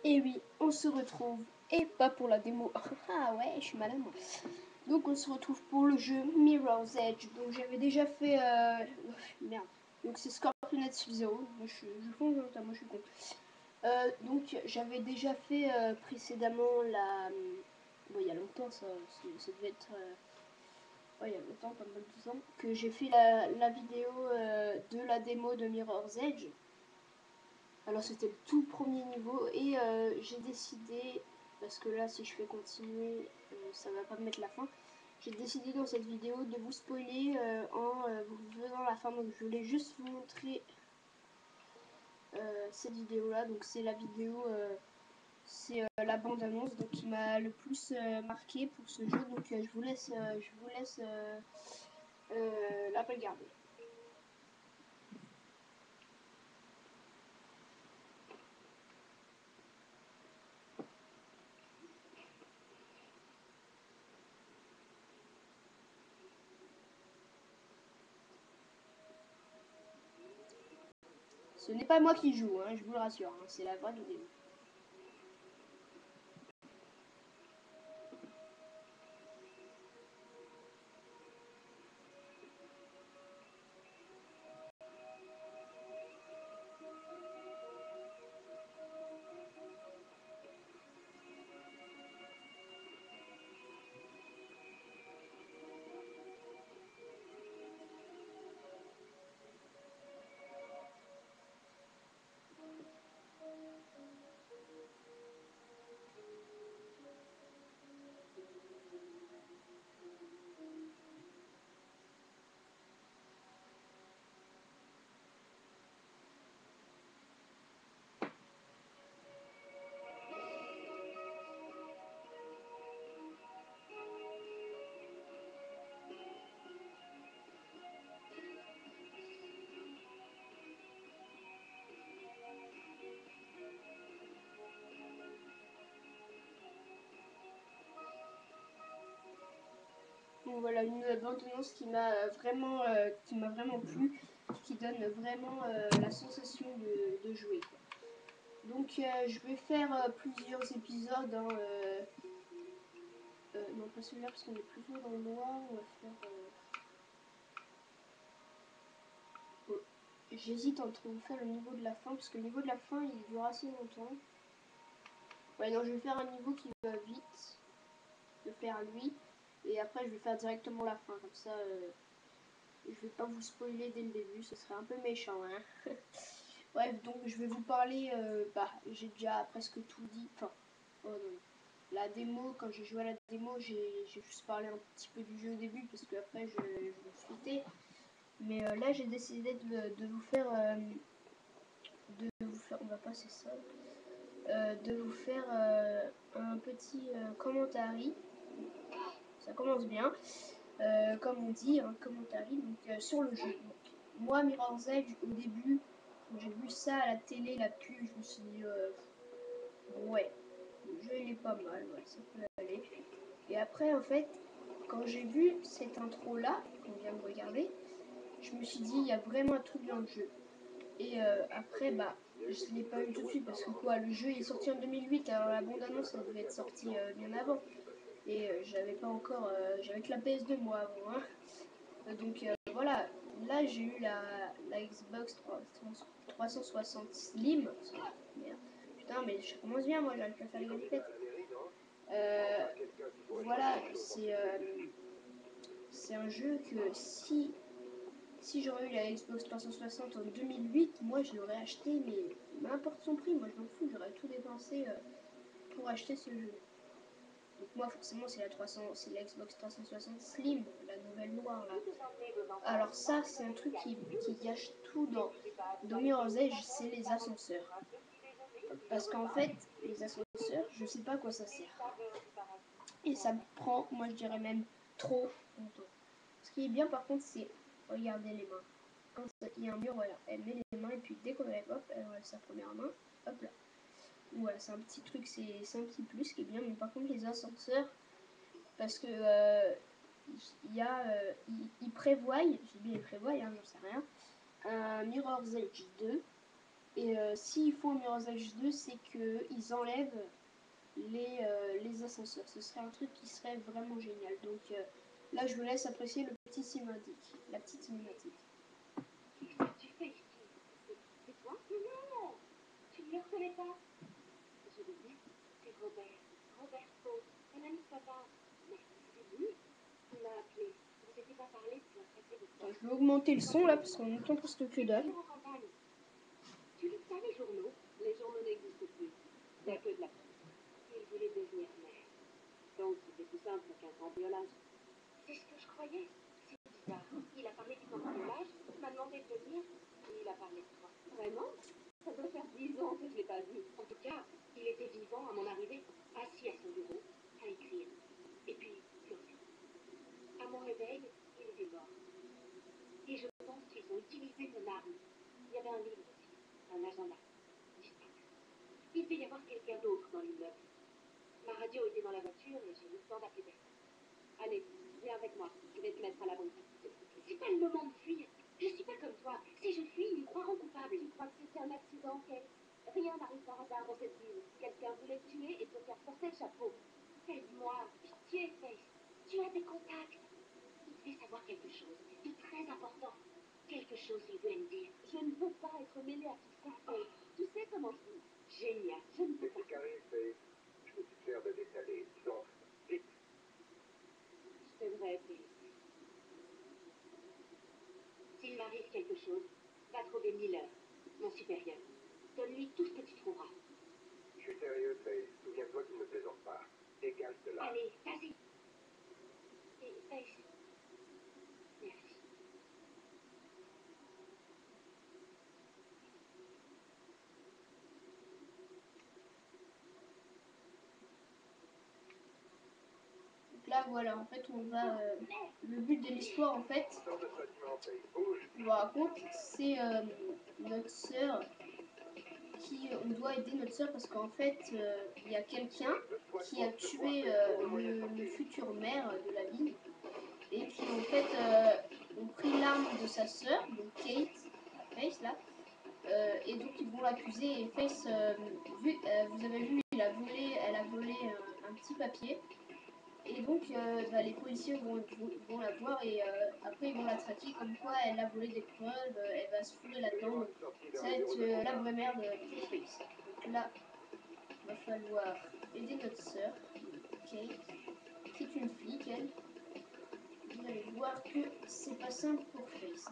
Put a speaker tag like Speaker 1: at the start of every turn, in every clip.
Speaker 1: Et oui, on se retrouve, et pas pour la démo. Ah ouais, je suis malin moi. Donc on se retrouve pour le jeu Mirror's Edge. Donc j'avais déjà fait... Merde. Donc c'est Scorpion Sub-Zero. Moi je fonce, moi je suis con. Donc j'avais déjà fait précédemment la... Bon, il y a longtemps, ça devait être... Ouais, il y a longtemps, pas mal de temps, que j'ai fait la vidéo de la démo de Mirror's Edge. Alors c'était le tout premier niveau et j'ai décidé, parce que là si je fais continuer, ça va pas me mettre la fin. J'ai décidé dans cette vidéo de vous spoiler en vous faisant la fin. Donc je voulais juste vous montrer cette vidéo là. Donc c'est la vidéo, c'est la bande annonce donc qui m'a le plus marqué pour ce jeu. Donc je vous laisse la regarder. Ce n'est pas moi qui joue, hein, je vous le rassure, hein, c'est la vraie vidéo. Donc voilà, une bande-annonce qui m'a vraiment plu, qui donne vraiment la sensation de jouer, quoi. Donc je vais faire plusieurs épisodes, hein, non pas celui-là parce qu'on est plutôt dans le noir, on va faire... Oh, j'hésite entre vous faire le niveau de la fin, parce que le niveau de la fin il dure assez longtemps. Ouais non, je vais faire un niveau qui va vite, de faire lui, et après je vais faire directement la fin, comme ça... je vais pas vous spoiler dès le début, ce serait un peu méchant, hein. Bref, donc je vais vous parler, j'ai déjà presque tout dit, enfin, oh non. La démo, quand j'ai joué à la démo, j'ai juste parlé un petit peu du jeu au début, parce que après je me suis tais. Mais là j'ai décidé de vous faire, on va passer ça, de vous faire un petit commentaire. Ça commence bien. Comme on dit, un commentaire donc, sur le jeu. Donc, moi, Mirror's Edge, au début, quand j'ai vu ça à la télé, la pub, je me suis dit, ouais, le jeu il est pas mal, ouais, ça peut aller. Et après, en fait, quand j'ai vu cette intro-là, qu'on vient de regarder, je me suis dit, il y a vraiment un truc dans le jeu. Et après, je l'ai pas eu tout de suite, parce que quoi, le jeu est sorti en 2008, alors la bande-annonce, ça devait être sorti bien avant. Et j'avais pas encore, j'avais que la PS2 moi avant, hein. Donc voilà, là j'ai eu la Xbox 360 Slim. Merde. Putain, mais je commence bien, moi j'arrive pas à faire les galipettes. Voilà, c'est un jeu que si j'aurais eu la Xbox 360 en 2008, moi je l'aurais acheté, mais n'importe son prix, moi je m'en fous, j'aurais tout dépensé pour acheter ce jeu. Donc moi forcément c'est la Xbox 360 Slim, la nouvelle noire là. Alors ça c'est un truc qui gâche tout dans Mirror's Edge, c'est les ascenseurs. Parce qu'en fait les ascenseurs, je sais pas à quoi ça sert. Et ça me prend, moi je dirais même trop longtemps. Ce qui est bien par contre c'est, regardez les mains. Quand il y a un mur, voilà, elle met les mains et puis dès qu'on arrive, hop, elle enlève sa première main, hop là. Voilà, c'est un petit truc, c'est un petit plus qui est bien, mais par contre les ascenseurs, parce que ils prévoient, j'ai bien ils prévoient, hein, j'en sais rien, un Mirror's Edge 2, Et s'ils font un Mirror's Edge 2, c'est qu'ils enlèvent les ascenseurs. Ce serait un truc qui serait vraiment génial. Donc là, je vous laisse apprécier le petit cinématique, la petite cinématique.
Speaker 2: Qu'est-ce que tu fais ici? C'est toi? Non! Tu ne le reconnais pas? Je devine, c'est Robert. Robert Faux. Un ami de papa. Mais c'est lui. Il m'a appelé. On ne s'était pas parlé depuis un sacré bout de temps.
Speaker 1: Je vais augmenter le son là parce qu'on entend presque que dalle.
Speaker 2: En campagne. Tu lis ça, les journaux? Les journaux n'existent plus. Il n'y a que de la presse. Il voulait devenir maire. Donc c'était plus simple qu'un cambriolage. C'est ce que je croyais. C'est bizarre. Il a parlé du cambriolage, m'a demandé de venir, et il a parlé de toi. Vraiment? Ça doit faire 10 ans que je ne l'ai pas vu. En tout cas, il était vivant à mon arrivée, assis à son bureau, à écrire. Et puis, plus rien. À mon réveil, il était mort. Et je pense qu'ils ont utilisé mon arme. Il y avait un livre aussi, un agenda, disparu. Il devait y avoir quelqu'un d'autre dans l'immeuble. Ma radio était dans la voiture et j'ai eu le temps d'appeler personne. Allez, viens avec moi, je vais te mettre à l'abri. C'est pas le moment de fuir. Je suis pas comme toi. Si je fuis, ils me croiront coupable. Tu crois que c'était un accident, Kate? Rien n'arrive par hasard dans cette ville. Quelqu'un voulait te tuer et te faire porter le chapeau. Aide-moi, pitié, Faith. Tu as des contacts. Il devait savoir quelque chose de très important. Quelque chose qu'il voulait me dire. Je ne veux pas être mêlée à tout ça, Faith. Tu sais comment je suis. Génial, je ne peux pas.
Speaker 3: C'est carré, Faith. Je peux te faire de détaler. Donc, vite.
Speaker 2: Je t'aimerais, Faith. S'il m'arrive quelque chose, va trouver Miller, mon supérieur. Donne-lui tout ce que tu trouveras.
Speaker 3: Je suis sérieux, Faith. Souviens-toi qu'il ne plaisante pas. Égale cela.
Speaker 2: Allez, vas-y. Et Faith, merci.
Speaker 1: Donc là, voilà, en fait, on va. Le but de l'histoire, en fait,
Speaker 3: Sors de ce bâtiment, Faith. Bouge.
Speaker 1: je vous raconte, c'est notre sœur on doit aider notre sœur parce qu'en fait, il y a quelqu'un qui a tué le futur maire de la ville et qui en fait ont pris l'arme de sa sœur, donc Kate, Faith là, et donc ils vont l'accuser et Faith, vous avez vu, elle a volé un petit papier. Et donc, les policiers vont la voir et après ils vont la traquer comme quoi elle a volé des preuves, elle va se fourrer là-dedans. Donc, ça va être la vraie merde pour Face. Donc là, il va falloir aider notre sœur, Kate, qui est une flic, elle. Vous allez voir que c'est pas simple pour Face.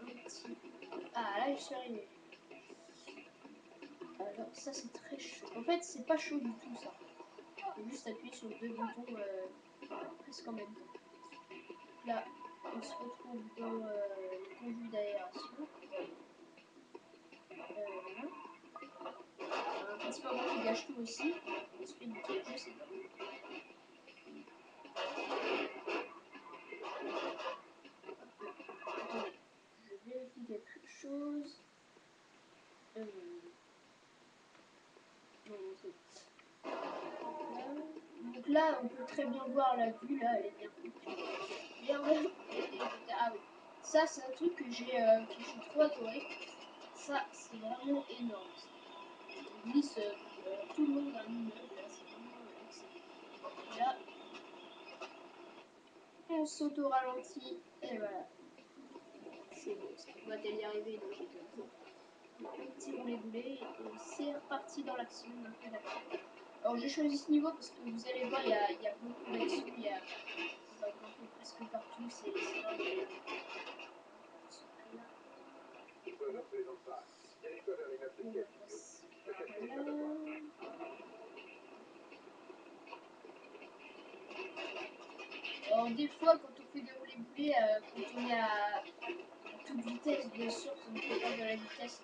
Speaker 1: Un petit. Ah là, je suis arrivée. Alors, ça c'est très chaud. En fait, c'est pas chaud du tout ça. Il faut juste appuyer sur deux boutons presque en même temps. Là, on se retrouve dans le conduit d'aération. Voilà. Un petit moment qui gâche tout aussi. Esprit du truc, je sais pas. Attendez, je vérifie quelque chose. Non, c'est bon. Donc là, on peut très bien voir la vue, là, elle est bien foutue. Merde. Ah oui. Ça, c'est un truc que j'ai trop adoré. Ça, c'est vraiment énorme. On glisse tout le long d'un immeuble, là, c'est vraiment excellent. Et là, on saute au ralenti, et voilà. C'est bon, on va y arriver, donc j'ai besoin. Un petit roulé-boulé, et c'est reparti dans l'action, un peu d'action. Alors j'ai choisi ce niveau parce que vous allez voir, il y a beaucoup d'action, on va grimper presque partout, c'est vraiment...
Speaker 3: Je ne plaisante pas. Dirige-toi vers les notes de Kate. Je cherche une chose à voir.
Speaker 1: Alors des fois, quand on fait des roulés-boulés, quand on est à toute vitesse, bien sûr, ça ne fait pas de la vitesse,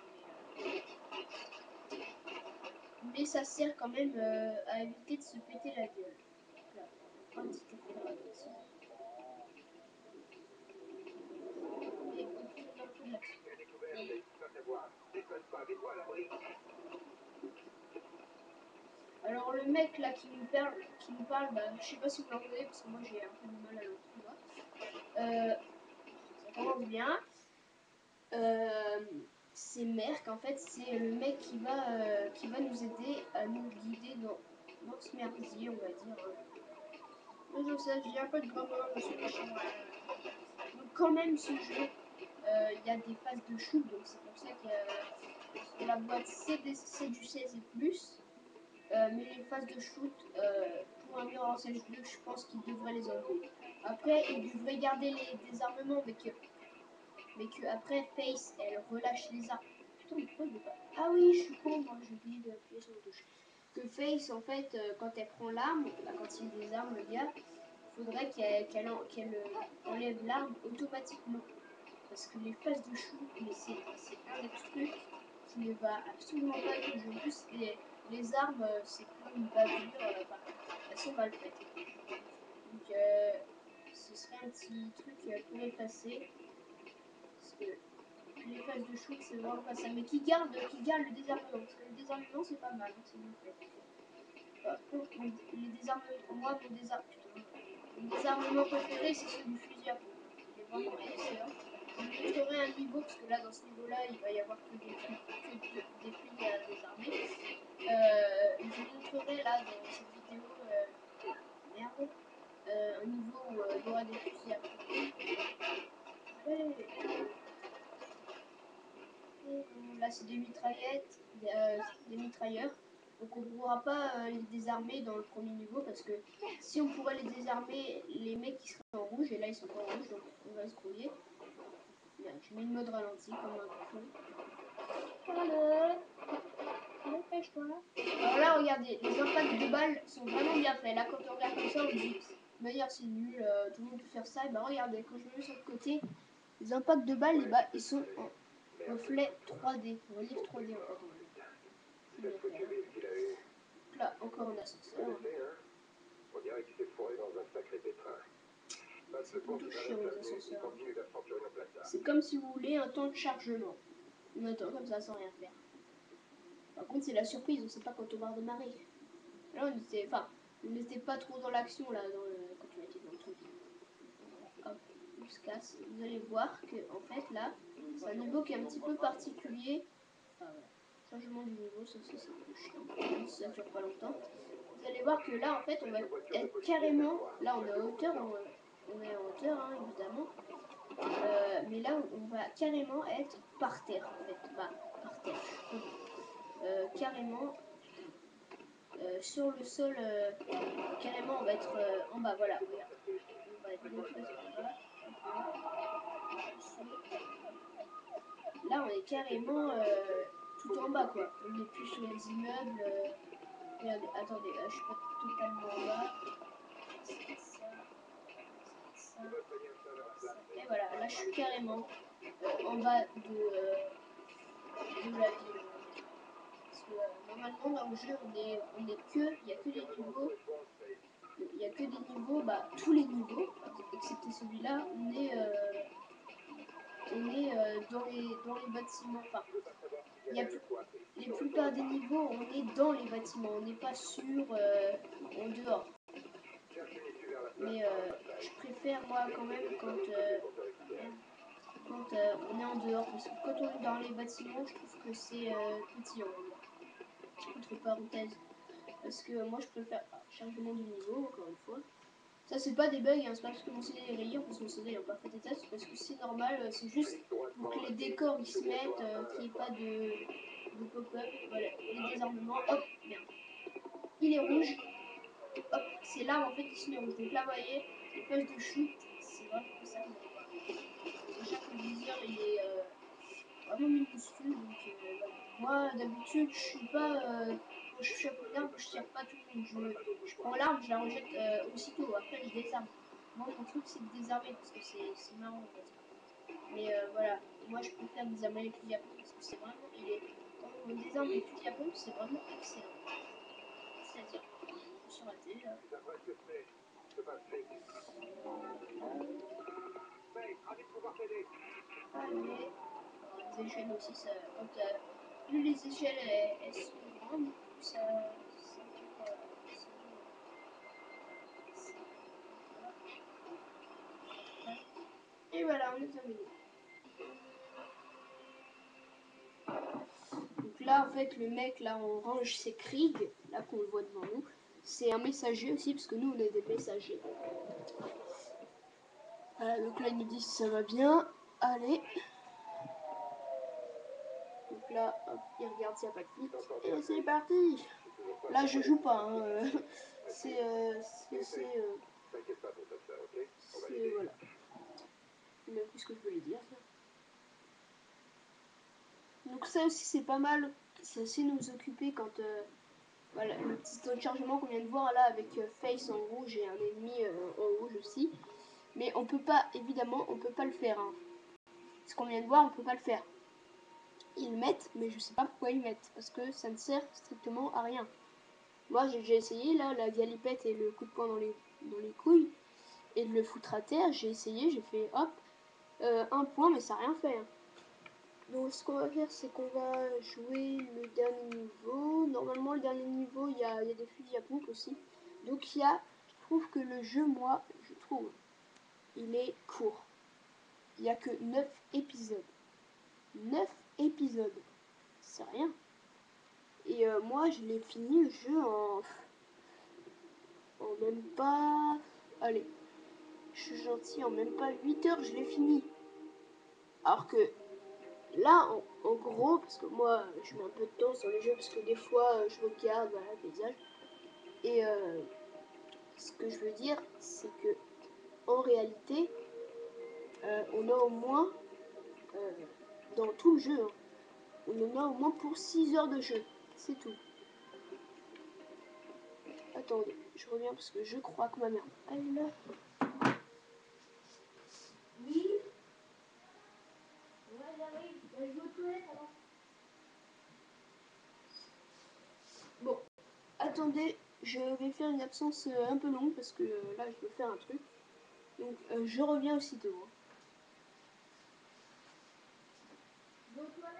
Speaker 1: mais ça sert quand même à éviter de se péter la gueule. Donc là, un petit effet de ralenti. Et on tourne un peu de l'action.
Speaker 3: Tu as découvert, Faith. Va savoir. Déconne pas. Mets-toi à l'abri.
Speaker 1: Alors le mec là qui nous parle, bah, je sais pas si vous l'entendez parce que moi j'ai un peu du mal à l'entendre. Ça commence bien. c'est Merc, en fait, c'est le mec qui va nous aider à nous guider dans ce merdier, on va dire. Mais je sais, j'ai un peu de grammaire, je suis méchant. Donc quand même, ce jeu, il y a des phases de shoot, donc c'est pour ça que sur la boîte c'est du 16 et plus. Mais les phases de shoot, pour un Mirror Edge 2, je pense qu'ils devraient les enlever. Après, ils devraient garder les désarmements, mais que après, Face, elle relâche les armes. Putain, mais pourquoi il veut pas... Ah oui, je suis con, moi, j'ai oublié d'appuyer sur la touche. Que Face, en fait, quand elle prend l'arme, bah, quand il désarme le gars, il faudrait qu'elle enlève l'arme automatiquement. Parce que les phases de shoot, mais c'est un des trucs qui ne va absolument pas avec le jeu. En plus, les armes, c'est plein de bavures, enfin, elles sont mal faites. Donc, ce serait un petit truc pour effacer. Parce que les phases de shoot, c'est vraiment pas ça. Mais qui garde le désarmement. Parce que le désarmement, c'est pas mal, hein, c'est bien fait. Par contre, les désarmements, mon désarmement préféré, c'est celui du fusil à pompe. Il est vraiment excellent. Je vous montrerai un niveau, parce que là, dans ce niveau-là, il va y avoir que des fusils à désarmer. Je vous montrerai là, dans cette vidéo, merde, un niveau où il y aura des fusils à pompe. Allez. Là, c'est des mitraillettes, des mitrailleurs. Donc, on ne pourra pas les désarmer dans le premier niveau parce que si on pourrait les désarmer, les mecs qui seraient en rouge, et là ils sont pas en rouge, donc on va se grouiller. J'ai mis le mode ralenti comme un con. Allez, dépêche-toi. Alors là, regardez, les impacts de balles sont vraiment bien faits. Là, quand on regarde comme ça, on dit, d'ailleurs, c'est nul, tout le monde peut faire ça. Et bah, regardez, quand je me mets sur le côté, les impacts de balles, ils sont en reflet 3D, relief 3D en fait. C'est bien fait. Hein. Là, encore un ascenseur.
Speaker 3: On dirait qu'il s'est fourré dans un sacré pétrin.
Speaker 1: C'est plutôt chiant les ascenseurs. C'est comme si vous voulez un temps de chargement. On attend comme ça sans rien faire. Par contre, c'est la surprise, on sait pas quand on va redémarrer. Là, on n'était pas trop dans l'action là, quand on était dans le truc. Hop, on se casse. Vous allez voir que, en fait, là, c'est un niveau qui est un petit peu particulier. Enfin, voilà. Changement du niveau, ça c'est un peu chiant. Ça dure pas longtemps. Vous allez voir que là, en fait, on va être carrément. Là, on est en hauteur, on est en hauteur, hein, évidemment. Mais là, on va carrément être par terre, en fait. Bah, par terre. Carrément. Sur le sol, carrément, on va être en bas. Voilà, regarde. On va être montré en bas. Là, on est carrément tout en bas, quoi. On n'est plus sur les immeubles. Regardez, attendez, là, je suis pas totalement en bas. Ça. Et voilà, là, je suis carrément en bas de la ville. Parce que normalement, dans le jeu, il n'y a que des niveaux. Il n'y a que des niveaux, bah, tous les niveaux, excepté celui-là, on est dans les bâtiments. Enfin, les plupart des niveaux, on est dans les bâtiments, on n'est pas en dehors. Mais je préfère moi quand même quand on est en dehors, parce que quand on est dans les bâtiments, je trouve que c'est petit, on va dire. Entre parenthèses. Parce que moi je préfère chargement du niveau, encore une fois. Ça, c'est pas des bugs, hein, c'est pas parce que mon CD est rayé, parce que mon CD n'a pas fait des tests, parce que c'est normal, c'est juste pour que les décors ils se mettent, qu'il n'y ait pas de pop-up. Voilà, les désarmements, hop, merde. Il est rouge, hop, c'est là en fait qui se met rouge. Donc là, vous voyez, les phases de shoot, c'est vraiment ça, vous allez voir. Déjà que le viseur il est vraiment minuscule, donc voilà. Moi, d'habitude, je suis pas. Quand je chope une arme, je tire pas tout le monde. Je prends l'arme, je la rejette aussitôt. Après, je désarme. Moi, mon truc, c'est de désarmer parce que c'est marrant, on va dire. Mais voilà, moi, je préfère désarmer les fusils à pompe parce que c'est vraiment. Quand on désarme les fusils à pompe, c'est vraiment excellent. C'est-à-dire, je me suis raté là. Allez. Les échelles aussi, ça, plus les échelles elles sont grandes, plus ça dure. Et voilà, on est terminé. là, en fait, le mec, là, en orange, c'est Krieg, là, qu'on le voit devant nous. C'est un messager aussi, parce que nous, on est des messagers. Voilà, donc là, il nous dit si ça va bien. Allez. Donc là, hop, il regarde s'il n'y a pas de fuite. Et c'est parti. Là, je joue pas. Hein. C'est...
Speaker 3: T'inquiète pas pour ça, ok?
Speaker 1: c'est... Voilà. Je sais même plus ce que je voulais dire, ça. Donc ça aussi, c'est pas mal. C'est assez nous occuper quand... voilà, le petit temps de chargement qu'on vient de voir là avec Face en rouge et un ennemi en rouge aussi. Mais on peut pas, évidemment, on peut pas le faire. Hein. Ce qu'on vient de voir, on peut pas le faire. Ils le mettent, mais je sais pas pourquoi ils le mettent. Parce que ça ne sert strictement à rien. Moi, j'ai déjà essayé, là, la galipette et le coup de poing dans les couilles. Et de le foutre à terre, j'ai essayé, j'ai fait hop, un point, mais ça n'a rien fait. Hein. Donc ce qu'on va faire, c'est qu'on va jouer le dernier niveau. Normalement, le dernier niveau, il y a des fusils à pompe aussi. Donc je trouve que le jeu, moi, je trouve, il est court. Il n'y a que 9 épisodes. 9 épisodes. C'est rien. Et moi, je l'ai fini le jeu en même pas... Allez, je suis gentil, en même pas 8 heures, je l'ai fini. Alors que là, en gros, parce que moi, je mets un peu de temps sur les jeux, parce que des fois, je regarde, voilà, le paysage. Et ce que je veux dire, c'est que en réalité, on a au moins, dans tout le jeu, hein, on en a au moins pour 6 heures de jeu. C'est tout. Attendez, je reviens parce que je crois que ma mère... Elle est là. Oui. Ouais, j'arrive. Je vais aux toilettes alors. Bon, attendez, je vais faire une absence un peu longue parce que là, je dois faire un truc. Donc, je reviens aussitôt. Hein. Je vais aux toilettes.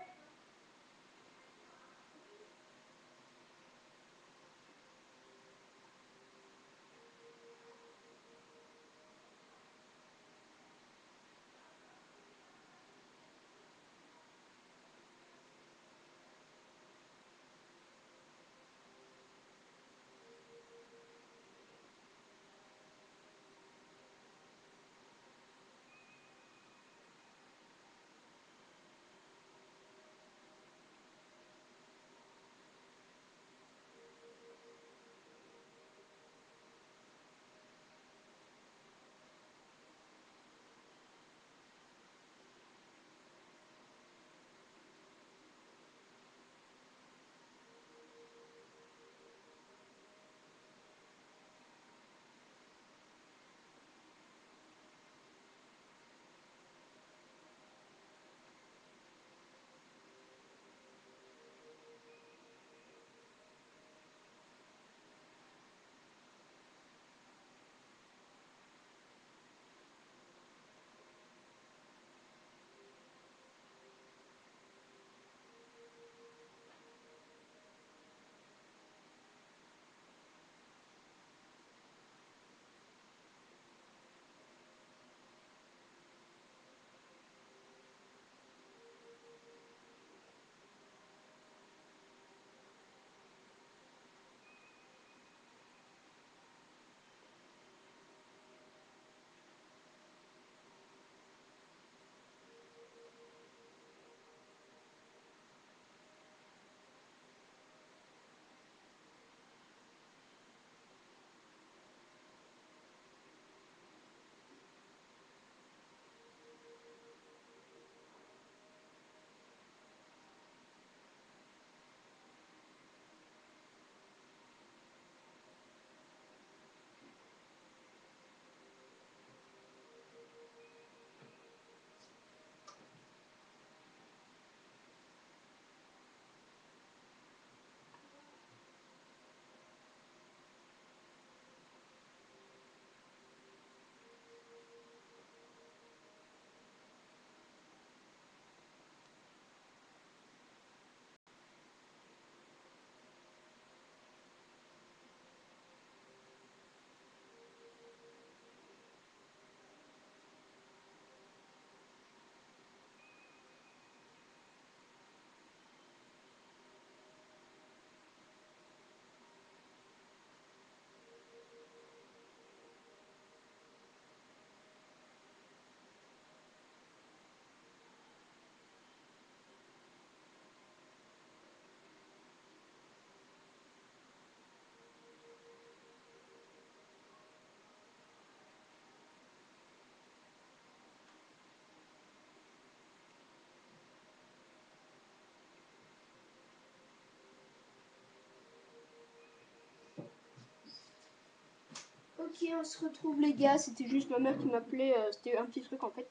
Speaker 1: Ok, on se retrouve les gars, c'était juste ma mère qui m'appelait, c'était un petit truc en fait.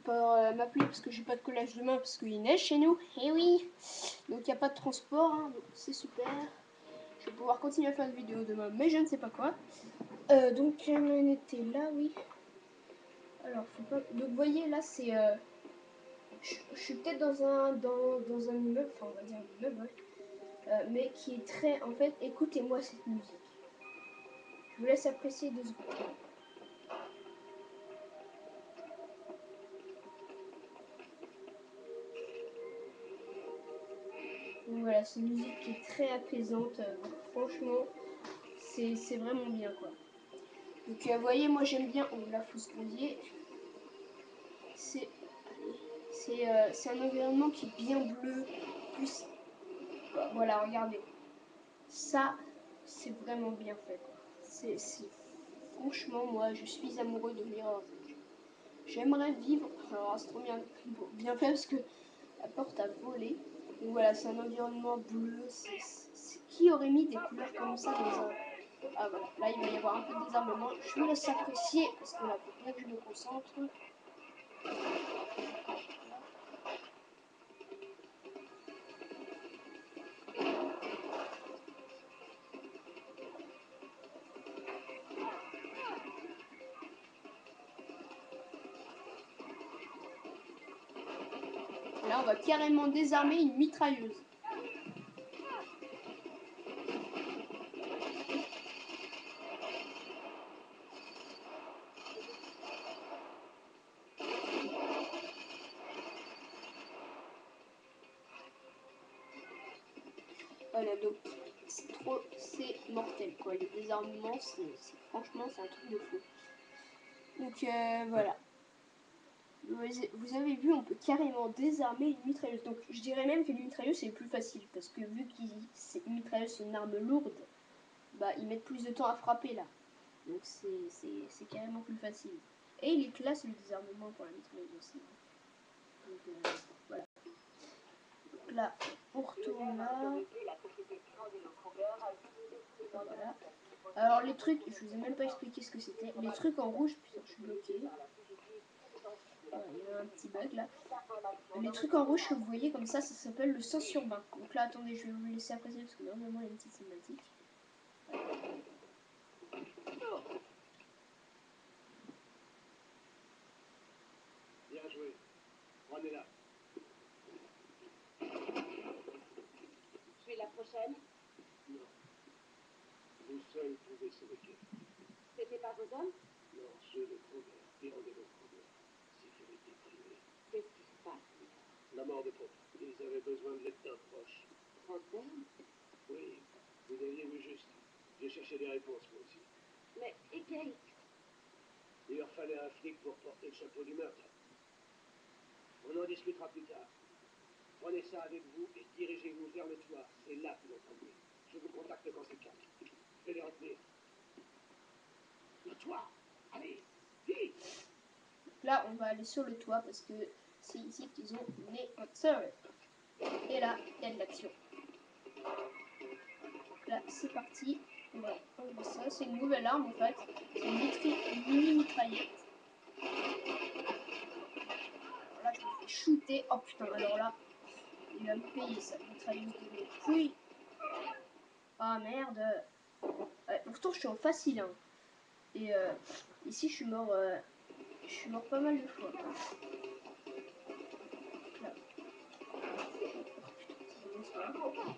Speaker 1: Pour m'appeler parce que j'ai pas de collège demain parce qu'il neige chez nous. Et oui, donc il n'y a pas de transport, hein, donc c'est super. Je vais pouvoir continuer à faire une vidéo demain, mais je ne sais pas quoi. Donc on était là, oui. Alors faut pas. Donc vous voyez là c'est. Je suis peut-être dans un immeuble, enfin on va dire un immeuble, ouais. Mais qui est très. En fait, écoutez-moi cette musique. Je vous laisse apprécier 2 secondes. Donc voilà, c'est une musique qui est très apaisante. Franchement, c'est vraiment bien quoi. Donc vous voyez, moi j'aime bien. Oh là, faut se grosier. C'est un environnement qui est bien bleu. Plus, bah, voilà, regardez. Ça, c'est vraiment bien fait quoi. Franchement, moi, je suis amoureux de Mirror's Edge. J'aimerais vivre. Alors, c'est trop bien fait parce que la porte a volé. Donc voilà, c'est un environnement bleu. Qui aurait mis des couleurs comme ça dans un. Ah voilà, là il va y avoir un peu de désarmement. Je vous laisse apprécier parce que là, il faut bien que je me concentre. Là, on va carrément désarmer une mitrailleuse. Voilà, donc c'est mortel quoi. Les désarmements, franchement, c'est un truc de fou. Donc voilà. Vous avez vu, on peut carrément désarmer une mitrailleuse. Donc je dirais même que une mitrailleuse c'est plus facile parce que vu qu'une mitrailleuse c'est une arme lourde, bah ils mettent plus de temps à frapper là. Donc c'est carrément plus facile. Et il est classe le désarmement pour la mitrailleuse aussi. Donc voilà. Donc là, on retourne là. Voilà. Alors les trucs, je vous ai même pas expliqué ce que c'était. Les trucs en rouge, putain, je suis bloqué. Voilà, il y a un petit bug là. Les trucs en rouge que vous voyez comme ça s'appelle le sens urbain. Donc là, attendez, je vais vous laisser apprécier parce que normalement il y a une petite cinématique.
Speaker 3: Bien joué. Prenez-la.
Speaker 2: Je suis la prochaine.
Speaker 3: Non. Vous seul pouvez sauver Kate.
Speaker 2: C'était pas vos hommes?
Speaker 3: Non, ceux de Kroger. Irondale Kroger. Sécurité privée.
Speaker 2: Qu'est-ce qui se passe, Mika?
Speaker 3: La mort de Pope. Ils avaient besoin de l'aide d'un proche.
Speaker 2: Trop d'hommes?
Speaker 3: Oui, vous aviez vu juste. J'ai cherché des réponses, moi aussi.
Speaker 2: Mais, et Kate?
Speaker 3: Il leur fallait un flic pour porter le chapeau du meurtre. On en discutera plus tard. Prenez ça avec vous et dirigez-vous vers le toit. C'est là que l'on conduit. Je vous contacte quand c'est calme. Je vais les retenir. Le toit. Allez, vite.
Speaker 1: Là, on va aller sur le toit parce que c'est ici qu'ils ont né un serveur. Et là, il y a de l'action. Là, c'est parti. On va enlever ça. C'est une nouvelle arme en fait. C'est une mini mitraillette. Alors là, je me fais shooter. Oh putain, alors là, il va me payer ça. Mitrailleuse de mes couilles. Ah merde. Pourtant, je suis en facile. Hein. Et ici, je suis mort pas mal de fois. Là. Oh, putain,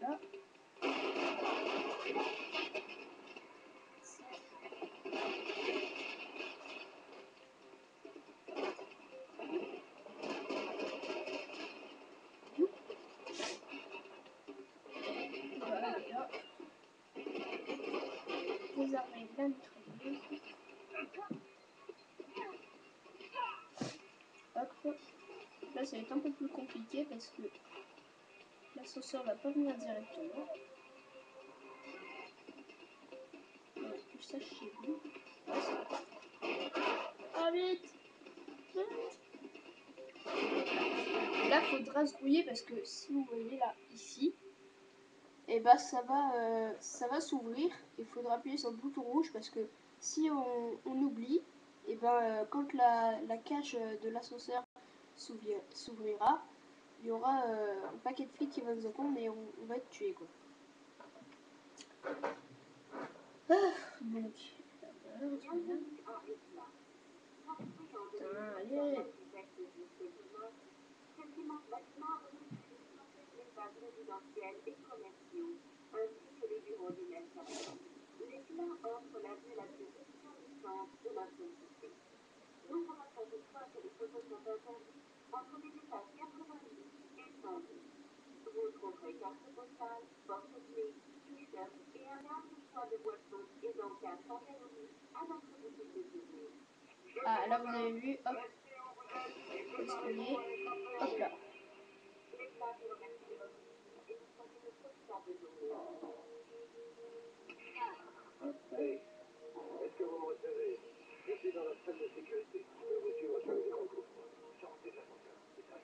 Speaker 1: là. Voilà, là. Désarmer la mitrailleuse. Hop. Là, ça va être un peu plus compliqué parce que l'ascenseur va pas venir directement. Ouais, que je sache chez vous. Ouais, ah, vite! Vite! Là, faudra se grouiller parce que si vous voyez là, ici, et bah ça va s'ouvrir. Il faudra appuyer sur le bouton rouge parce que si on oublie, et ben quand la cage de l'ascenseur s'ouvrira, il y aura un paquet de flics qui va nous attendre et on va être tués quoi. Donc,
Speaker 2: Bienvenue à Isla. Construit en 2008 par
Speaker 1: allez.
Speaker 2: l'architecte Giuseppe Dima, cet immense bâtiment réunit les espaces résidentiels et commerciaux, ainsi que les bureaux d'immersion. L'Isla offre la vue la plus resplendissante de notre cité. N'oublions toutefois que les photos sont interdites entre les étages 90 et 102. Vous trouverez cartes postales, porte-clés, t-shirts et un large choix de boissons et d'encadres en galerie à notre boutique de souvenirs.
Speaker 1: Ah là vous avez vu, hop, l'escalier, hop là.
Speaker 2: L'État vous remercie de votre visite et vous souhaite une profitable journée.
Speaker 3: Hey, est-ce que vous me recevez? Je suis dans la salle de sécurité. Je peux vous suivre sur les recours. Sortez de l'ascenseur. C'est ça.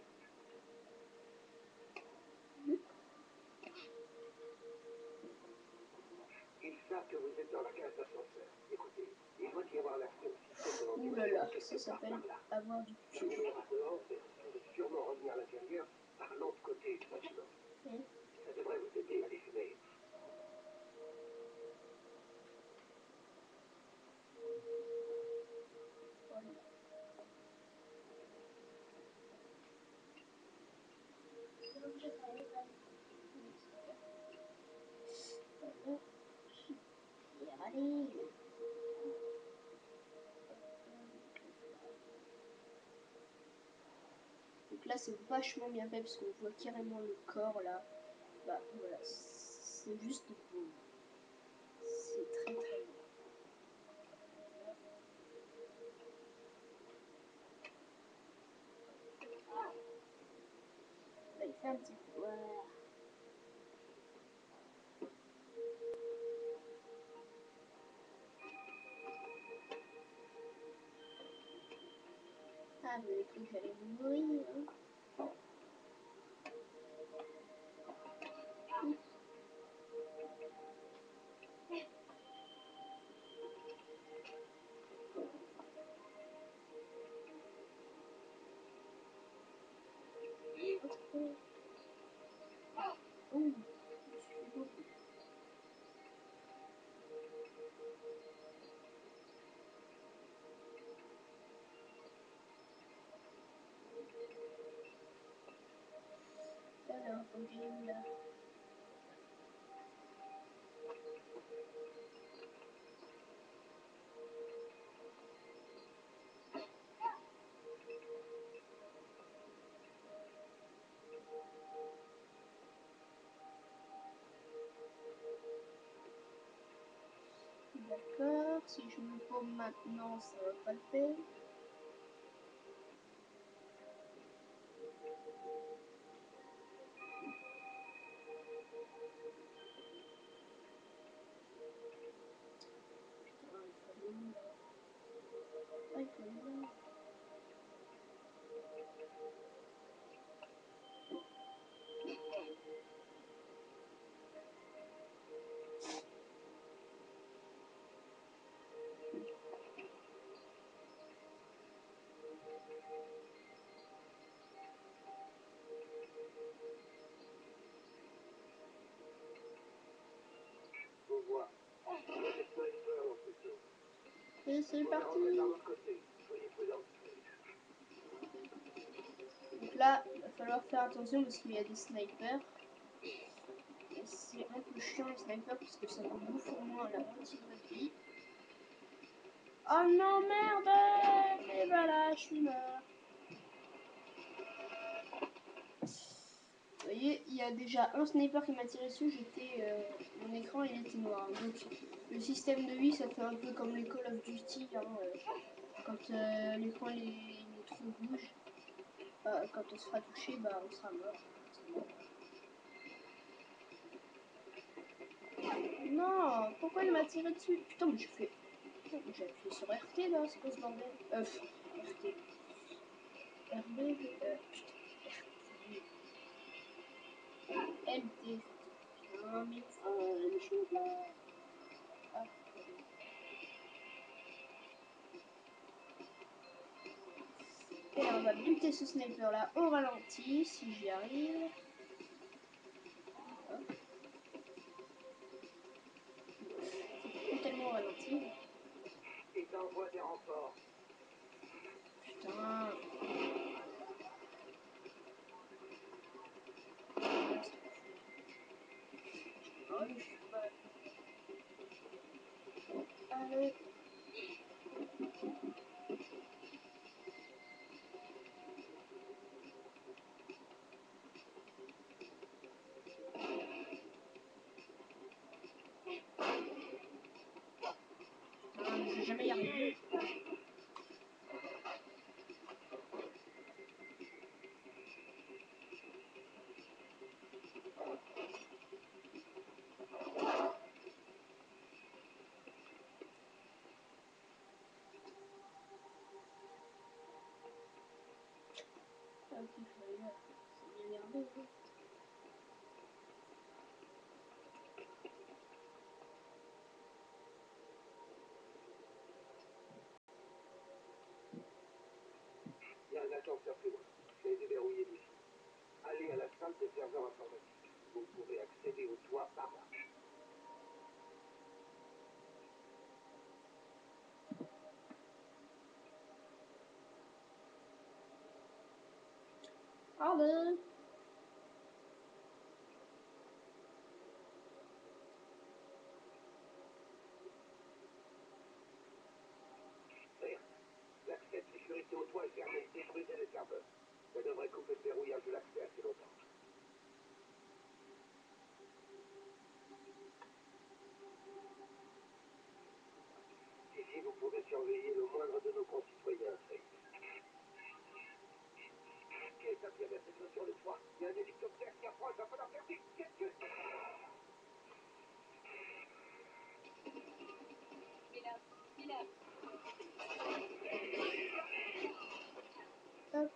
Speaker 3: Ils savent que vous êtes dans la cage d'ascenseur. Écoutez, il doit y avoir l'accès au système de
Speaker 1: Ouh là là,
Speaker 3: ventilation
Speaker 1: ça
Speaker 3: quelque part
Speaker 1: s'appelle
Speaker 3: par là.
Speaker 1: avoir du
Speaker 3: La
Speaker 1: cul.
Speaker 3: lumière à dehors devrait sûrement revenir à l'intérieur par l'autre côté du bâtiment.
Speaker 1: Hein.
Speaker 3: Ça devrait vous aider à deviner.
Speaker 1: Voilà. Et allez. Donc là c'est vachement bien fait parce qu'on voit carrément le corps là. Bah voilà, c'est juste beau. C'est très très beau. Là il fait un petit peu. Voilà. Ah vous avez cru que j'allais mourir. Hein. Ouh, je suis beaucoup. Alors, faut que j'aille là. D'accord, si je me paume maintenant, ça va pas le faire. Putain, il faut aller où là? Ah, il faut aller là.
Speaker 3: Vous voir. Il y a des snipers dans cette zone.
Speaker 1: Et c'est
Speaker 3: Vous
Speaker 1: parti.
Speaker 3: rentrez par l'autre côté. Soyez prudents.
Speaker 1: Donc là, il va falloir faire attention parce qu'il y a des snipers. Et c'est un peu chiant les snipers parce que ça vous bouffe au moins la moitié de votre vie. Oh non, merde! Et voilà, je suis mort. Vous voyez, il y a déjà un sniper qui m'a tiré dessus. Mon écran il était noir. Donc le système de vie, ça fait un peu comme les Call of Duty. Hein, quand l'écran il est trop rouge, quand on sera touché, bah on sera mort. Non, pourquoi il m'a tiré dessus? Putain, mais j'ai appuyé sur RT là, c'est quoi ce bordel? RT. RB, putain, RT. LT, effectivement. Non, mais...
Speaker 2: une chose là.
Speaker 1: Ah. Et là, on va buter ce sniper là au ralenti, si j'y arrive. Hop. Plus tellement au ralenti.
Speaker 3: Et t'envoies des renforts.
Speaker 1: Putain. Allez. Je vais jamais y arriver. Ok, je vais y aller. C'est bien gardé. Hein.
Speaker 3: Il y a un ascenseur plus loin. J'ai déverrouillé lui. Allez à la salle des serveurs informatiques. Vous pourrez accéder au toit par là.
Speaker 1: Allez.
Speaker 3: Certes, l'accès de sécurité au toit est fermé. Détruisez les serveurs. Ça devrait couper le verrouillage de l'accès assez longtemps. Ici, vous pouvez surveiller le moindre de nos concitoyens, Faith. Qui est appuyé à cette chose sur le toit? Il y a un hélicoptère qui approche, va falloir faire vite. Qu'est-ce que...
Speaker 2: Miller.
Speaker 1: Hop.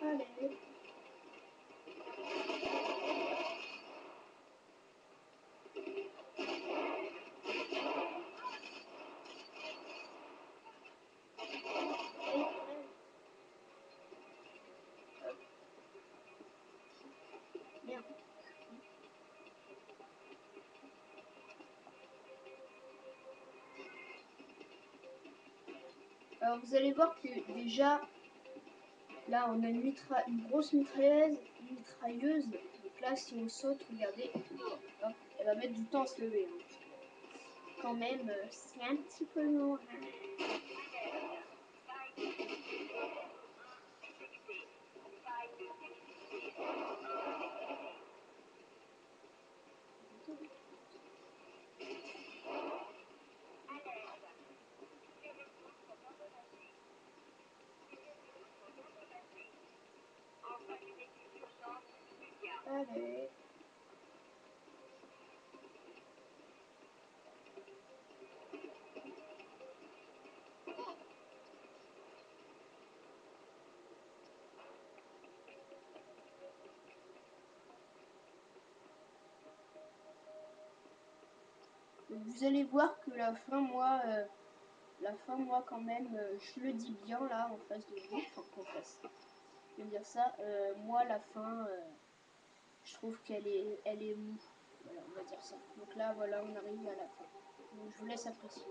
Speaker 1: Allez. Merde. Alors vous allez voir que déjà, là on a une grosse mitrailleuse. Donc là si on saute, regardez, hop, elle va mettre du temps à se lever. Hein. Quand même, c'est un petit peu long. Hein. Allez. Donc vous allez voir que la fin, moi quand même, je le dis bien là en face de vous, enfin en face. Je veux dire ça, moi la fin, je trouve elle est mou. Voilà, on va dire ça. Donc là, voilà, on arrive à la fin. Donc je vous laisse apprécier.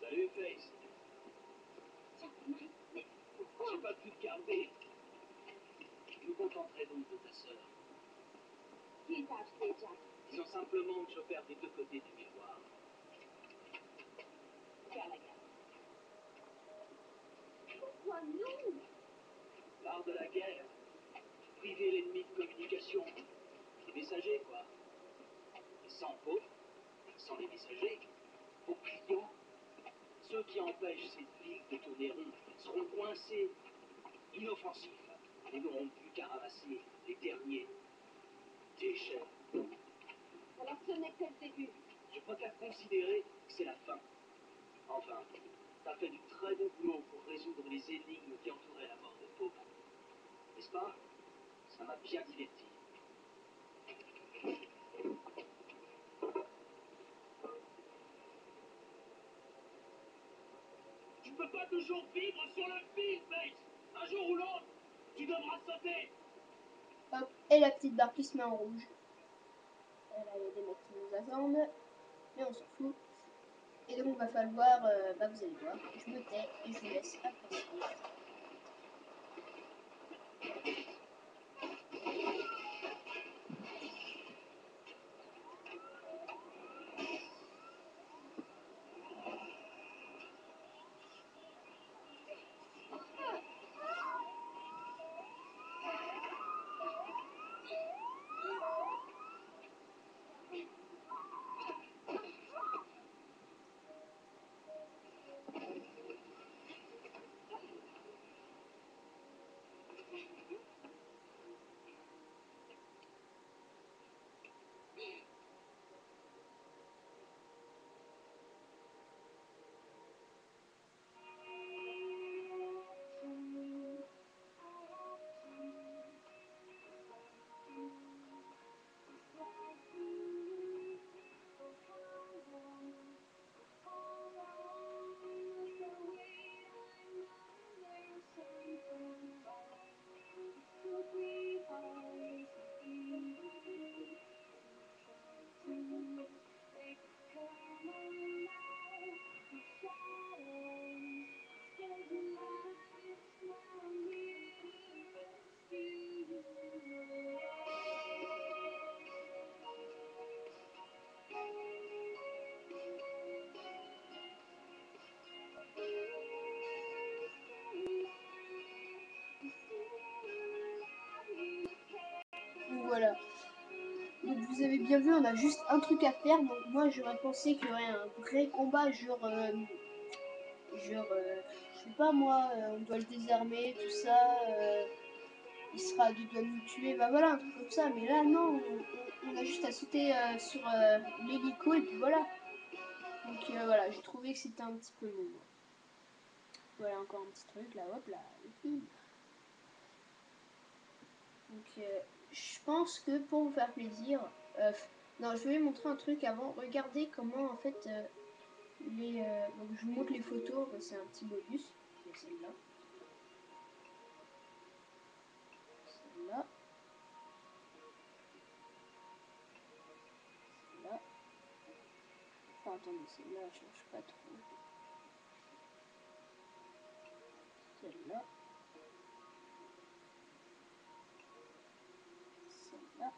Speaker 3: Salut, Face. J'ai pas pu te garder. Je me contenterai donc de ta sœur.
Speaker 2: Qui t'a acheté, Jack?
Speaker 3: Disons simplement que j'opère des deux côtés du miroir.
Speaker 2: Faire la guerre. Pourquoi nous?
Speaker 3: L'art de la guerre. Priver l'ennemi de communication. Des messagers, quoi. Et sans peau, sans les messagers, au client, Ceux qui empêchent cette ville de tourner rond seront coincés, inoffensifs, et n'auront plus qu'à ramasser les derniers déchets.
Speaker 2: Alors ce n'est que le début.
Speaker 3: Je préfère considérer que c'est la fin. Enfin, t'as fait du très bon boulot pour résoudre les énigmes qui entouraient la mort de Pope. N'est-ce pas? Ça m'a bien diverti. Tu peux pas toujours vivre sur le fil, Mace. Un jour ou l'autre, tu devras sauter.
Speaker 1: Hop, et la petite barre qui se met en rouge. Et là, il y a des mecs qui nous attendent, mais on s'en fout. Et donc, va falloir, vous allez voir, je me tais et je vous laisse apprécier. Donc voilà. Donc vous avez bien vu, on a juste un truc à faire. Donc moi j'aurais pensé qu'il y aurait un vrai combat, genre, je sais pas moi, on doit le désarmer, tout ça. Il sera à deux doigts de nous tuer, bah voilà, un truc comme ça. Mais là non, on a juste à sauter sur l'hélico et puis voilà. Donc voilà, j'ai trouvé que c'était un petit peu long. Voilà encore un petit truc là, hop là, le film. Donc je pense que pour vous faire plaisir, non, je vais vous montrer un truc avant. Regardez comment en fait donc je vous montre les photos, c'est un petit bonus. Il y a celle-là, celle-là, celle-là. Enfin attendez, celle-là je cherche pas trop. Celle-là. Celle-là.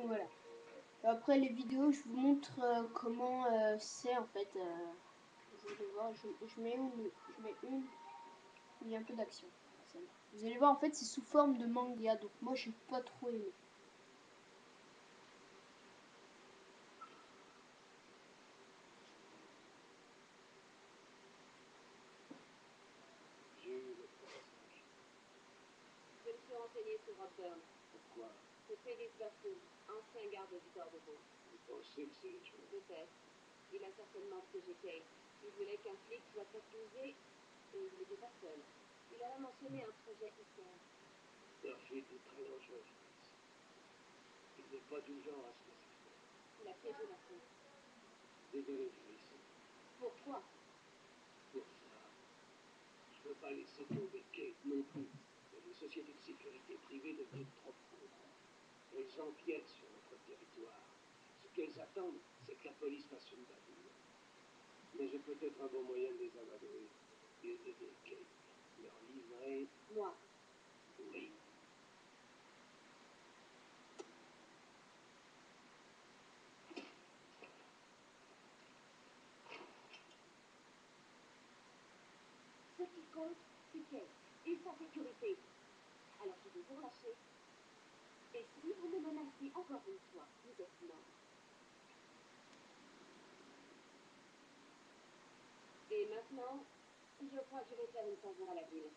Speaker 1: voilà. Après les vidéos, je vous montre comment c'est en fait. Vous allez voir, je mets une où il y a un peu d'action. Celle-là. Vous allez voir, en fait, c'est sous forme de manga, donc moi, j'ai pas trop aimé.
Speaker 3: J'ai eu le professeur.
Speaker 2: Je me suis renseignée sur Rob Burns.
Speaker 3: Pourquoi?
Speaker 2: C'est Félix Baffou, ancien garde du corps de Beau.
Speaker 3: Vous pensez que c'est les tueurs?
Speaker 2: Peut-être. Il a certainement piégé Kate. Il voulait qu'un flic soit capturé et il n'était pas seul. Il a mentionné un projet hyper.
Speaker 3: Murphy est très dangereux, Félix. Il n'est pas du genre à se laisser faire.
Speaker 2: Il a piégé la fille.
Speaker 3: Désolé, Félix.
Speaker 2: Pourquoi?
Speaker 3: Pour ça, je veux pas laisser tomber Kate non plus. Mais les sociétés de sécurité privées deviennent trop courantes. Elles empiètent sur notre territoire. Ce qu'elles attendent, c'est que la police fasse une bavure. Mais j'ai peut-être un bon moyen de les amadouer et d'aider Kate. Leur livrer,
Speaker 2: Moi.
Speaker 3: oui.
Speaker 2: Ce qui compte, c'est Kate et sa sécurité. Alors je vais vous relâcher. Et si vous me menacez encore une fois, vous êtes mort. Et maintenant, je crois que je vais faire une savon à la ville.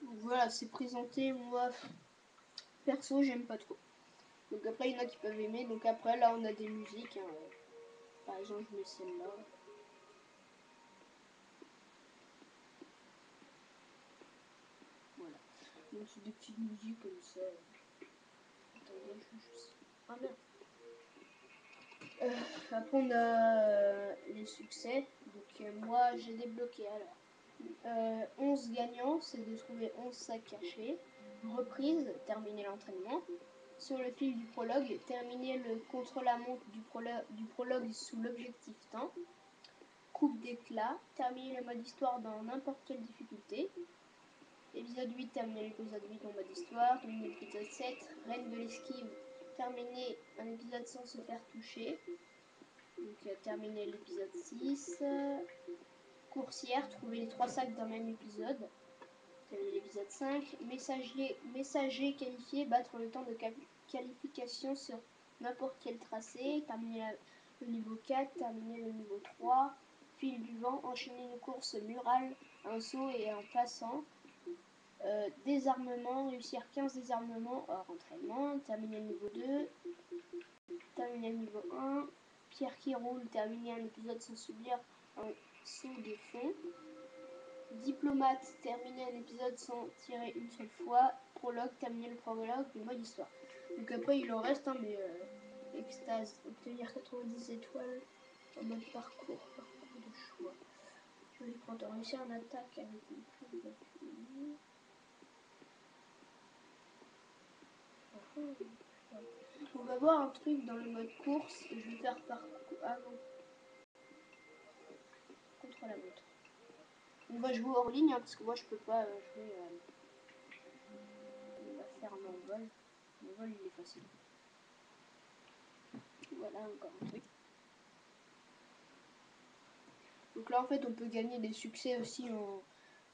Speaker 1: Donc voilà, c'est présenté, moi, perso, j'aime pas trop. Donc après, il y en a qui peuvent aimer. Donc après, là, on a des musiques. Hein. Par exemple, je mets celle-là. Voilà. Donc c'est des petites musiques comme ça. Attendez, je juste... Ah merde. Après, on a les succès. Donc moi, j'ai débloqué alors. 11 gagnants, c'est de trouver 11 sacs cachés. Reprise, terminer l'entraînement. Sur le fil du prologue, terminer le contre-la-montre du prologue sous l'objectif temps. Coupe d'éclat, terminer le mode histoire dans n'importe quelle difficulté. Épisode 8, terminer l'épisode 8 en mode histoire. Terminer l'épisode 7, reine de l'esquive, terminer un épisode sans se faire toucher. Donc terminer l'épisode 6. Coursière, trouver les 3 sacs d'un même épisode. Terminer l'épisode 5. Messager qualifié, battre le temps de qualification sur n'importe quel tracé. Terminer le niveau 4, terminer le niveau 3. Fil du vent, enchaîner une course murale, un saut et un passant. Désarmement, réussir 15 désarmements hors entraînement. Terminer le niveau 2. Terminer le niveau 1. Pierre qui roule, terminer un épisode sans subir un saut de fond. Diplomate, terminer un épisode sans tirer une seule fois. Prologue, terminer le prologue du mode histoire. Donc après il en reste, hein, mais extase, obtenir 90 étoiles en mode parcours de choix. Sur l'écran, de réussir une attaque avec une flèche d'appui. On va voir un truc dans le mode course. Je vais faire parcours. Ah non. Contre la montre. On va jouer hors ligne, hein, parce que moi je peux pas jouer. On va faire un envol. L'envol il est facile. Voilà encore un truc. Donc là en fait on peut gagner des succès aussi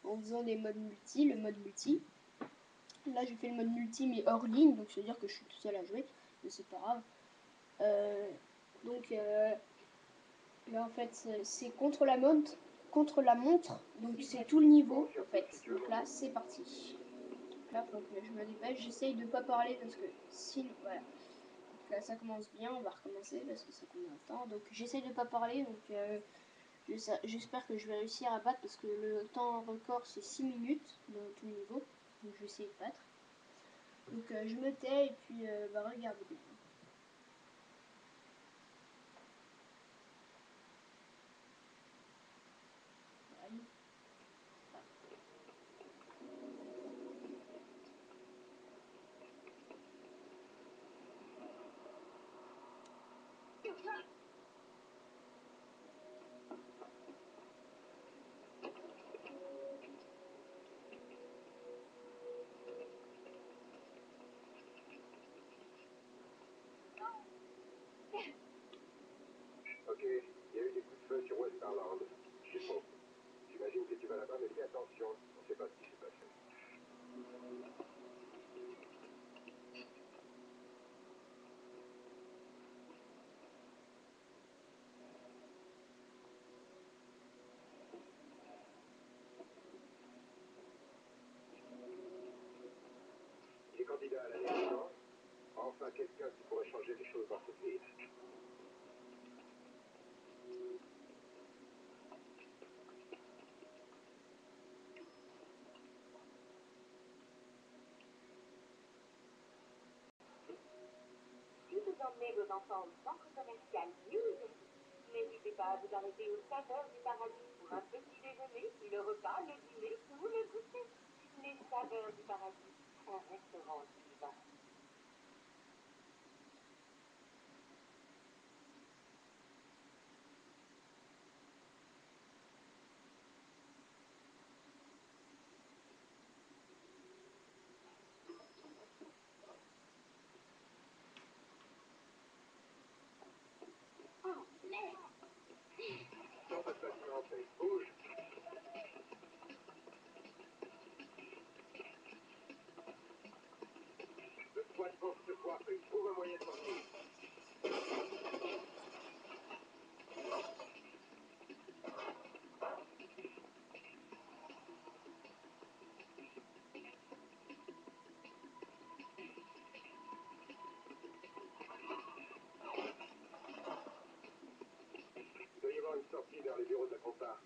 Speaker 1: en faisant des modes multi, le mode multi. Là j'ai fait le mode multi mais hors ligne, donc ça veut dire que je suis tout seul à jouer, mais c'est pas grave. Donc là en fait c'est contre la montre, donc c'est tout le niveau en fait. Donc là c'est parti. Donc là faut que je me dépêche, j'essaye de pas parler parce que sinon voilà. Donc là ça commence bien, on va recommencer parce que ça prend un temps. Donc j'essaye de pas parler, donc j'espère que je vais réussir à battre parce que le temps record c'est 6 minutes dans tout le niveau. Donc je vais essayer de battre. Donc je me tais et puis bah regardez bien. Allez.
Speaker 4: Starland. Je sais. J'imagine que tu vas là-bas, mais fais attention. On ne sait pas ce qui s'est passé. Il est candidat à l'année suivante. Enfin, quelqu'un qui pourrait changer les choses dans cette ville.
Speaker 2: Si vous emmenez vos enfants au centre commercial News, n'hésitez pas à vous arrêter aux saveurs du paradis pour un petit déjeuner, le repas, le dîner ou le goûter. Les saveurs du paradis, un restaurant divin. Oh, merde!
Speaker 4: Dans votre bâtiment, Face, bouge. Le toit de vente se coiffe et trouve un moyen de sortir. Il doit y avoir une sortie vers les bureaux de la compta.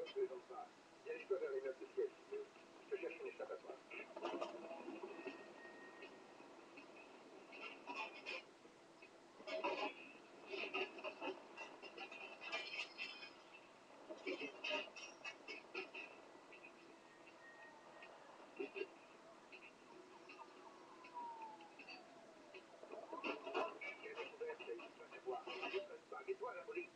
Speaker 4: Je plaisante pas. Dirige-toi vers les meubles de siège. Je cherche une échappatoire. Il y a découvert, Face, tu vas savoir. Ne déconne pas, mets-toi à l'abri.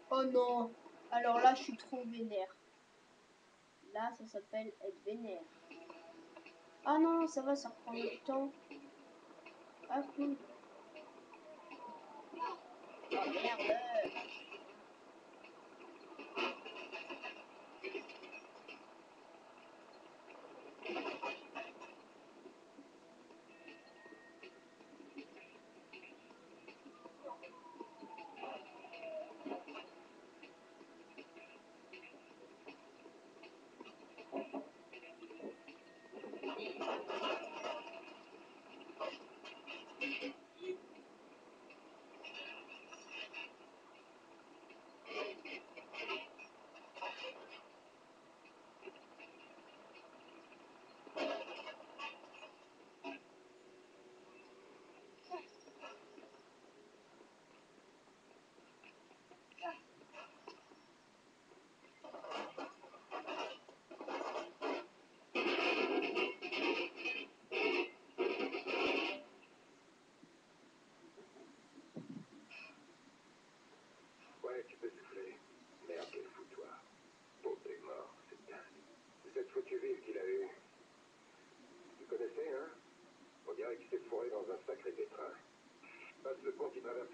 Speaker 1: Oh non. Alors là, je suis trop vénère. Là, ça s'appelle être vénère. Ah non, ça va, ça reprend du temps. Ah cool. Oh merde.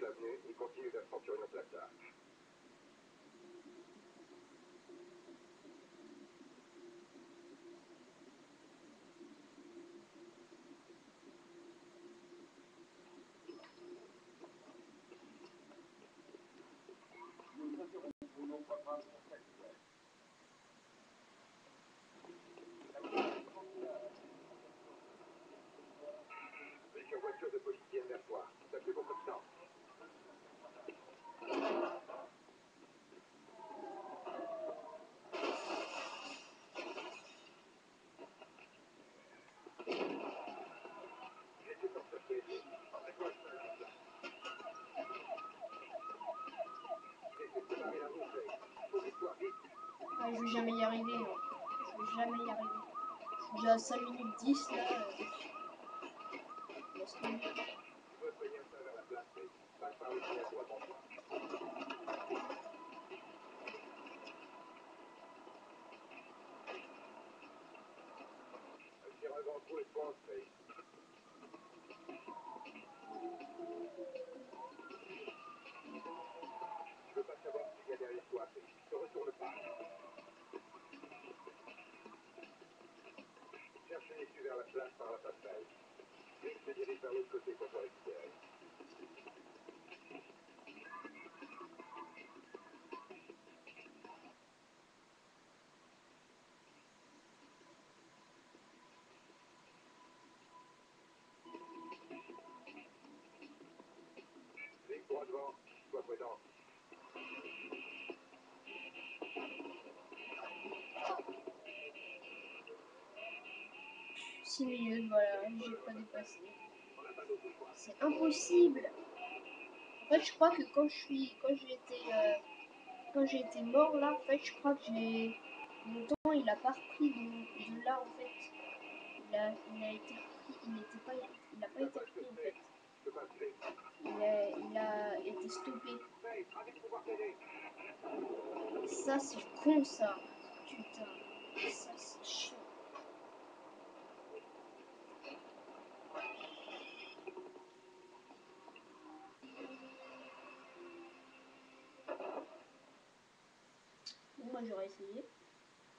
Speaker 4: l'avenue et continue vers Centurion Plaza. Plusieurs voitures de police viennent vers toi. Ça fait beaucoup de temps. J'étais dans cette télé. C'est quoi ça? J'essaie de démarrer la route, Ray. Sauve-toi, vite.
Speaker 1: Ah, je vais jamais y arriver, hein. Je vais jamais y arriver. Je suis déjà à 5 minutes 10 là. Laisse tomber.
Speaker 4: Tu dois soigner ça vers la place, Ray. Passe par le tunnel à droite en toi. Tire un grand trou et pense, Ray. Je veux pas savoir ce qu'il y a derrière toi, Ray. Ne retourne pas. Cherche une issue vers la place par la passerelle. Rick se dirige vers l'autre côté pour te récupérer. Rick, droit devant. Sois prudent.
Speaker 1: 6 minutes, voilà, j'ai pas dépassé. C'est impossible. En fait, je crois que quand j'ai été mort là, en fait, je crois que mon temps il a pas repris de là en fait. Il a été repris, il a pas été repris en fait.
Speaker 4: Je te passe, Rick.
Speaker 1: Il a été stoppé.
Speaker 4: Ray, ravi de pouvoir t'aider.
Speaker 1: Ça c'est con ça. Putain, ça c'est chiant. Bon, moi j'aurais essayé.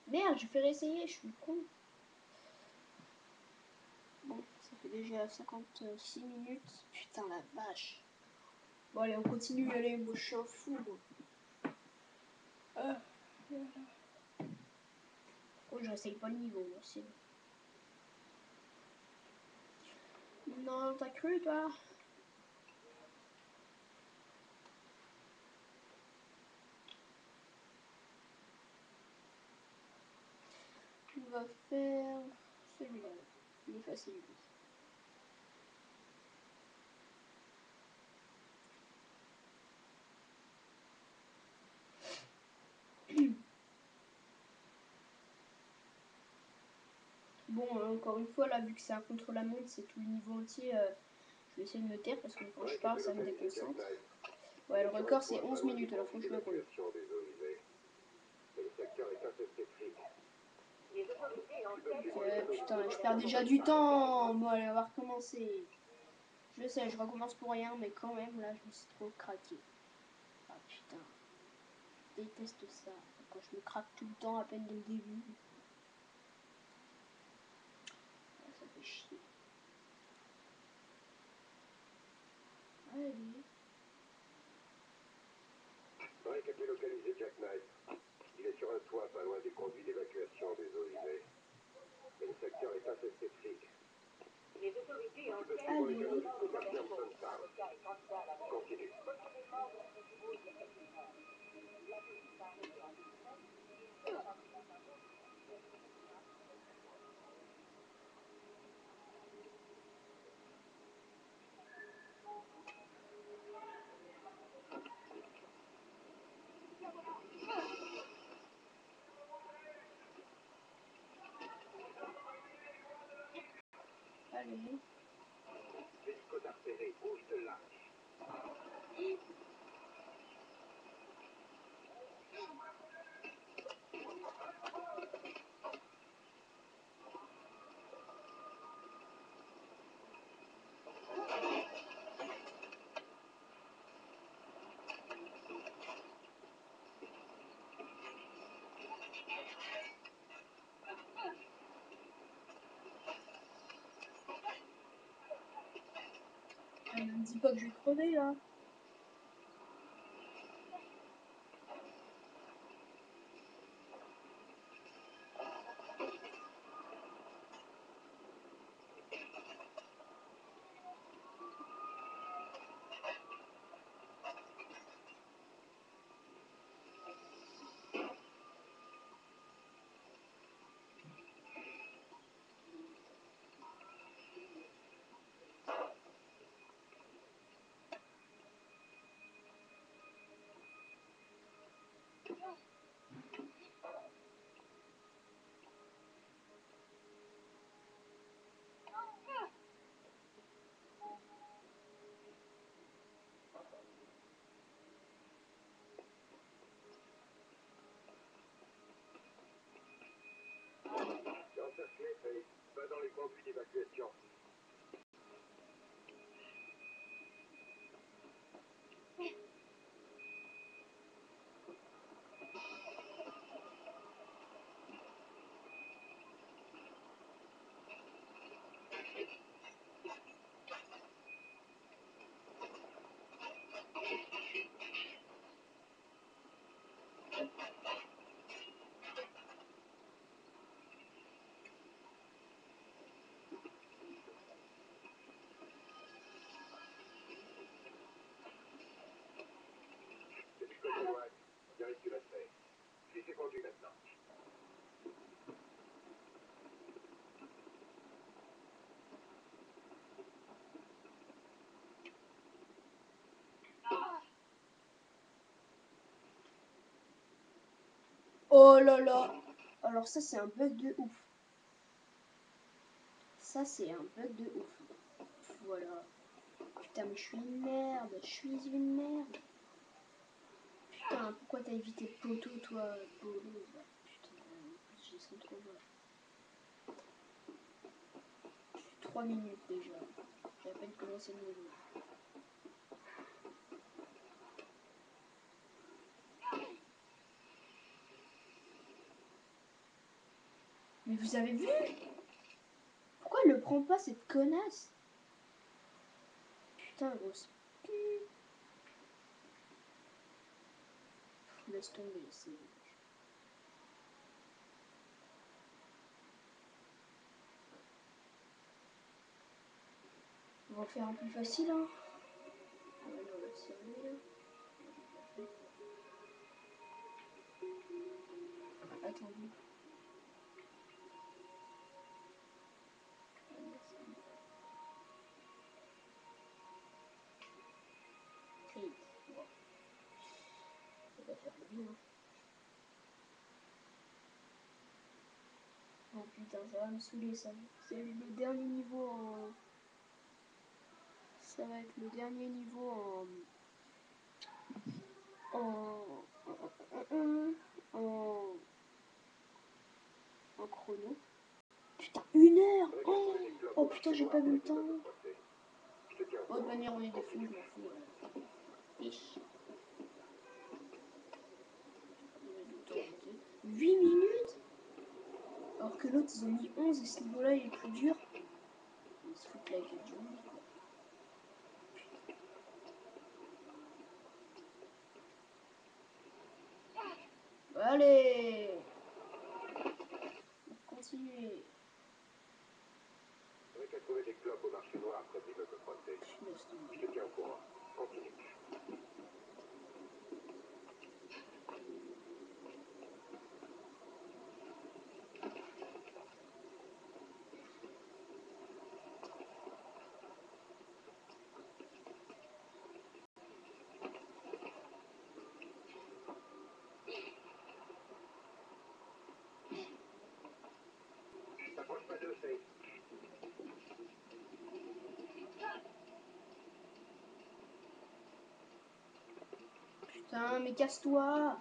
Speaker 1: Merde, je fais réessayer, je suis con. Bon, ça fait déjà 56 minutes. Putain la vache. Bon allez, on continue, allez, moi je suis un fou moi. Voilà. Oh, je réessaye pas le niveau, moi, c'est bon. Non, t'as cru toi? On va faire celui-là. Il est facile. Bon, encore une fois, là, vu que c'est un contre-la-montre, c'est tout le niveau entier, je vais essayer de me taire parce que quand je parle, ça me déconcentre. Ouais, le record, c'est 11 minutes, alors faut que je le compte.
Speaker 4: Le secteur est infesté de flics.
Speaker 2: Les autorités enquêtent.
Speaker 1: Putain, je perds déjà du temps. Bon, allez, on va recommencer. Je sais, je recommence pour rien, mais quand même, là, je me suis trop craqué. Ah putain, je déteste ça. Quand je me craque tout le temps, à peine dès le début. Ah, ça fait chier. Allez.
Speaker 4: Rick a pu localiser Jack Knight. Il est sur un toit pas loin des conduits d'évacuation des eaux usées. Mais le secteur est infesté de flics.
Speaker 2: Les autorités
Speaker 4: Tu peux
Speaker 2: enquêtent.
Speaker 4: suivre les
Speaker 1: Allez.
Speaker 4: canaux jusqu'au quartier Hampton Town. Continue.
Speaker 1: Allez.
Speaker 4: L'hélicoptère serré, bouge de là.
Speaker 1: me dis pas que je vais crever là.
Speaker 4: Encerclé, Faye. Va dans les conduits d'évacuation. C'est du côté droit. Direct tu l'as fait. Suis ses conduits maintenant.
Speaker 1: Oh là là. Alors ça c'est un bug de ouf. Ça c'est un bug de ouf. Voilà. Putain mais je suis une merde. Je suis une merde. Putain pourquoi t'as évité le poteau toi Polo va. Putain je sens trop mal. 3 minutes déjà. J'ai à peine commencé le niveau. Mais vous avez vu? Pourquoi elle le prend pas cette connasse? Putain grosse pute. Laisse tomber, c'est... On va faire un plus facile hein. Ouais, non, là, sérieux là. Attendez. Hey, bon. On va faire le bien. Oh putain, ça va me saouler ça. C'est le dernier niveau en... Ça va être le dernier niveau en... en chrono. Putain, 1 heure. Oh putain, j'ai pas vu le temps. Oh, de toute manière, on est des fous, je m'en fous. Fiche. 8 minutes. Alors que l'autre, ils ont mis 11 et ce niveau-là, il est plus dur. Ils se foutent la gueule du monde, quoi. Allez, continuez.
Speaker 4: Avec à trouver des clopes au marché noir près de l'immeuble Fronté. Je te tiens au courant. Continue. T'approches pas d'eux, Faye.
Speaker 1: Putain, mais casse-toi.